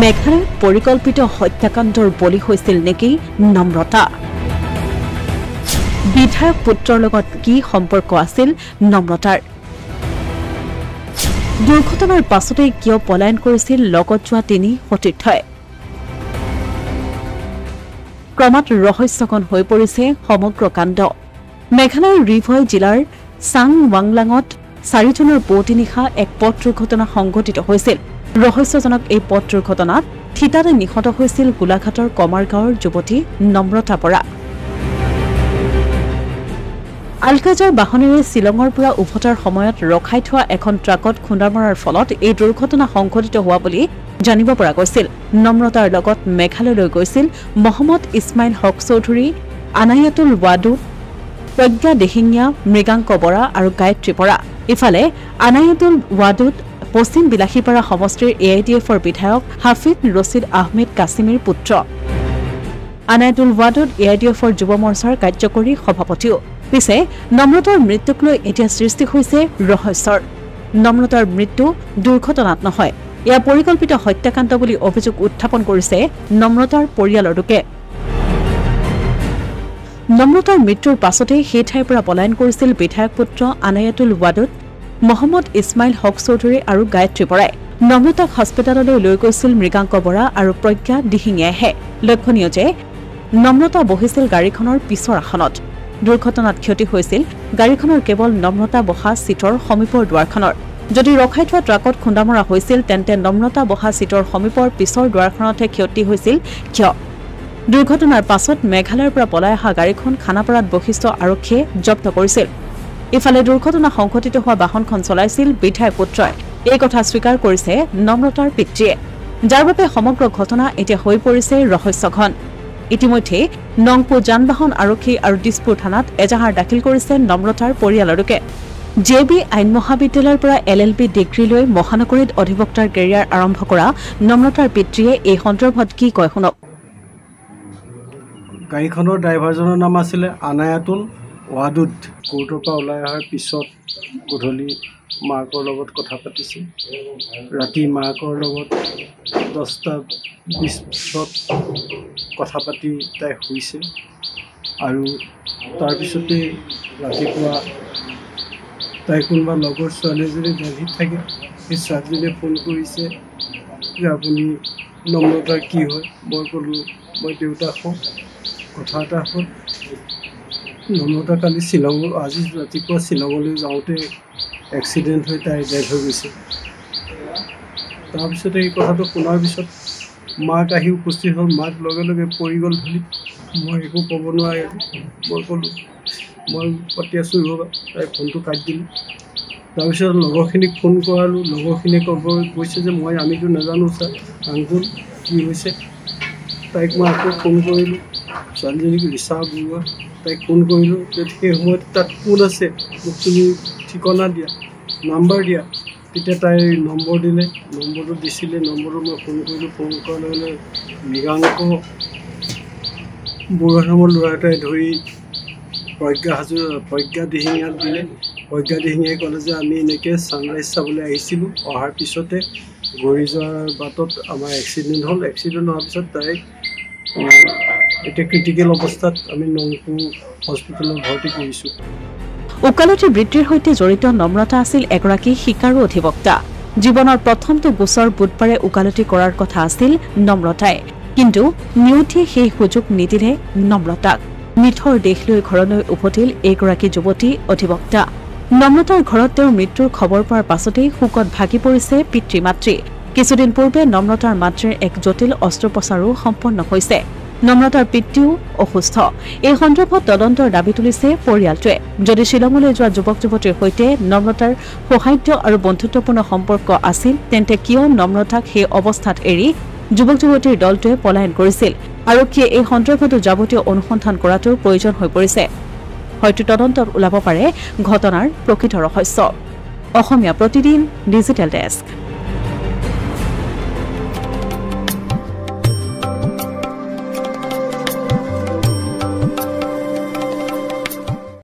মেঘালয়ত পৰিকল্পিত হত্যাকাণ্ডৰ বলি হৈছিল নেকি নম্ৰতা বিধায়ক পুত্ৰৰ লগত কি সম্পৰ্ক আছিল নম্ৰতাৰ দুৰ্ঘটনাৰ পাছতে কিয় পলায়ন কৰিছিল লগত যোৱা তিনি সতীৰ্থই ক্ৰমাৎ ৰহস্যকন হৈ পৰিছে সমগ্ৰ কাণ্ড মেঘালয়ৰ ৰিভয় জিলাৰ চাং ৱাংলাঙত 4 জনৰ পুৱতি নিশা এক পথ দুৰ্ঘটনা সংঘটিত হৈছিল ৰহস্যজনক এই পথ দুৰ্ঘটনাত থিতাতে নিহত হৈছিল গোলাঘাটৰ কমাৰগাঁৱৰ যুৱতী নম্ৰতা বৰা আলকাজাৰ বাহনেৰে শিলঙৰ পৰা উভতাৰ সময়ত ৰখাই থোৱা এখন ট্ৰাকত খুন্দা মৰাৰ ফলত এই দুৰ্ঘটনা সংঘটিত হোৱা বুলি জানিব পৰা গৈছিল নম্ৰতাৰ লগত মেঘালয়লৈ গৈছিল মহম্মদ ইছমাইল হক চৌধুৰী আনায়াতুল ৱাদুদ প্ৰজ্ঞা দিহিঙীয়া মৃগাংক বৰা আৰু গায়ত্ৰী বৰা ইফালে আনায়াতুল ৱাদুদ পশ্চিম বিলাসীপাৰা সমষ্টিৰ AIDFৰ বিধায়ক হাফিজ ৰছিদ আহমেদ কাছিমিৰ পুত্ৰ আনায়াতুল ৱাদুদ AIDFৰ যুৱ মৰ্চাৰ কাৰ্যকৰী সভাপতিও পিছে নম্ৰতাৰ মৃত্যুক লৈ এতিয়া সৃষ্টি হৈছে ৰহস্যৰ নম্ৰতাৰ মৃত্যু দুৰ্ঘটনাত নহয় এয়া পৰিকল্পিত হত্যাকাণ্ড বুলি অভিযোগ উত্থাপন কৰিছে নম্ৰতাৰ পৰিয়ালৰ লোকে নম্ৰতাৰ মৃত্যুৰ পাছতে সেই ঠাইৰ পৰা পলায়ন কৰিছিল বিধায়ক পুত্ৰ আনায়াতুল ৱাদুদ মহম্মদ ইছমাইল হক চৌধুৰী আৰু গায়ত্ৰী বৰাই নম্ৰতাক হস্পিটেললৈ লৈ গৈছিল মৃগাংক বৰা আৰু প্ৰজ্ঞা দিহিঙীয়াহে লক্ষণীয় যে নম্ৰতা বহিছিল গাড়ীখনৰ পিছৰ আসনত দুৰ্ঘটনাত ক্ষতি হৈছিল গাড়ীখনৰ কেৱল নম্ৰতা বহা সিটৰ সমীপৰ দুৱাৰখনৰ যদি ৰখাই থোৱা ট্ৰাকত খুন্দা মৰা হৈছিল তেন্তে নম্ৰতা বহা সিটৰ সমীপৰ পিছৰ দুৱাৰখনতে ক্ষতি হৈছিল কিয় দুৰ্ঘটনাৰ পাছত মেঘালয়ৰ পৰা পলাই অহা গাড়ীখন খানাপাৰাত বশিষ্ঠ আৰক্ষীয়ে জব্দ কৰিছিল ইফালে দুৰ্ঘটনা সংঘটিত হোৱা বাহনখন চলাইছিল বিধায়ক পুত্ৰই এই কথা স্বীকাৰ কৰিছে নম্ৰতাৰ পিতৃয়ে যাৰ বাবে সমগ্ৰ ঘটনা এতিয়া হৈ পৰিছে ৰহস্যঘন ইতিমধ্যে নংপু যানবাহন আৰক্ষী আৰু দিছপুৰ থানাত এজাহাৰ দাখিল কৰিছে নম্ৰতাৰ পৰিয়ালৰ লোকে JB আইন মহাবিদ্যালয়ৰ পৰা LLB ডিগ্ৰী লৈ মহানগৰীত অধিবক্তাৰ কেৰিয়াৰ আৰম্ভ কৰা নম্ৰতাৰ পিতৃয়ে এই সন্দৰ্ভত কি কয় শুনক গাড়ীখনৰ ড্ৰাইভাৰজনৰ নাম আছিল আনায়াতুল ৱাদুদ কোৰ্টৰ পৰা ওলাই অহাৰ পিছত গধূলি মাকৰ লগত কথা পাতিছে ৰাতি মাকৰ লগত 10:20 কথা পাতি তাই শুইছে আৰু তাৰপিছতে ৰাতিপুৱা তাই কোনোবা লগৰ ছোৱালীজনী দিল্লীত থাকে সেই ছোৱালীজনীয়ে ফোন কৰিছে যে আপুনি নম্ৰতাৰ কি হয় মই ক'লোঁ মই দেউতাক হওঁ কথা এটা হ'ল নম্ৰতা কালি শ্বিলং আজি ৰাতিপুৱা শ্বিলঙলৈ যাওঁতে এক্সিডেণ্ট হৈ তাই ডেথ হৈ গৈছে তাৰপিছতে এই কথাটো শুনাৰ পিছত মাক আহি উপস্থিত হ'ল মাক লগে লগে পৰি গ'ল ধূলিত মই একো ক'ব নোৱাৰিলোঁ মই ক'লোঁ মই পাতি আছোঁ ৰ'বা তাই ফোনটো কাটি দিলোঁ তাৰপিছত লগৰখিনিক ফোন কৰালোঁ লগৰখিনিয়ে কৈছে যে আমিতো নাজানো ছাৰ আংকুল কি হৈছে তাইক মই আকৌ ফোন কৰিলোঁ ছোৱালীজনীক ৰিচা বৰুৱা তাইক ফোন কৰিলোঁ যে সেই সময়ত তাত কোন আছে মোক তুমি ঠিকনা দিয়া নাম্বাৰ দিয়া তেতিয়া তাই নম্বৰ দিলে নম্বৰটো দিছিলে নম্বৰটো মই ফোন কৰিলোঁ ফোন কৰাৰ লগে লগে মৃগাংক বৰুৱা নামৰ ল'ৰা এটাই ধৰি প্ৰজ্ঞা দিহিঙীয়াক দিলে প্ৰজ্ঞা দিহিঙীয়াই ক'লে যে আমি এনেকৈ ছানৰাইজ চাবলৈ আহিছিলোঁ অহাৰ পিছতে ঘূৰি যোৱাৰ বাটত আমাৰ এক্সিডেণ্ট হ'ল এক্সিডেণ্ট হোৱাৰ পিছত তাই এতিয়া ক্ৰিটিকেল অৱস্থাত আমি নংপু হস্পিটেলত ভৰ্তি কৰিছোঁ ওকালতি বৃত্তিৰ সৈতে জড়িত নম্ৰতা আছিল এগৰাকী শিকাৰু অধিবক্তা জীৱনৰ প্ৰথমটো গোচৰ বুধবাৰে ওকালতি কৰাৰ কথা আছিল নম্ৰতাই কিন্তু নিউঠিয়ে সেই সুযোগ নিদিলে নম্ৰতাক নিথৰ দেশ লৈ ঘৰলৈ উভতিল এগৰাকী যুৱতী অধিবক্তা নম্ৰতাৰ ঘৰত তেওঁৰ মৃত্যুৰ খবৰ পোৱাৰ পাছতেই শোকত ভাগি পৰিছে পিতৃ মাতৃ কিছুদিন পূৰ্বে নম্ৰতাৰ মাতৃৰ এক জটিল অস্ত্ৰোপচাৰো সম্পন্ন হৈছে নম্ৰতাৰ পিতৃও অসুস্থ এই সন্দৰ্ভত তদন্তৰ দাবী তুলিছে পৰিয়ালটোৱে যদি শ্বিলঙলৈ যোৱা যুৱক যুৱতীৰ সৈতে নম্ৰতাৰ সৌহাৰ্দ্য আৰু বন্ধুত্বপূৰ্ণ সম্পৰ্ক আছিল তেন্তে কিয় নম্ৰতাক সেই অৱস্থাত এৰি যুৱক যুৱতীৰ দলটোৱে পলায়ন কৰিছিল আৰক্ষীয়ে এই সন্দৰ্ভতো যাৱতীয় অনুসন্ধান কৰাটোৰ প্ৰয়োজন হৈ পৰিছে হয়তো তদন্তত ওলাব পাৰে ঘটনাৰ প্ৰকৃত ৰহস্য অসমীয়া প্ৰতিদিন ডিজিটেল ডেস্ক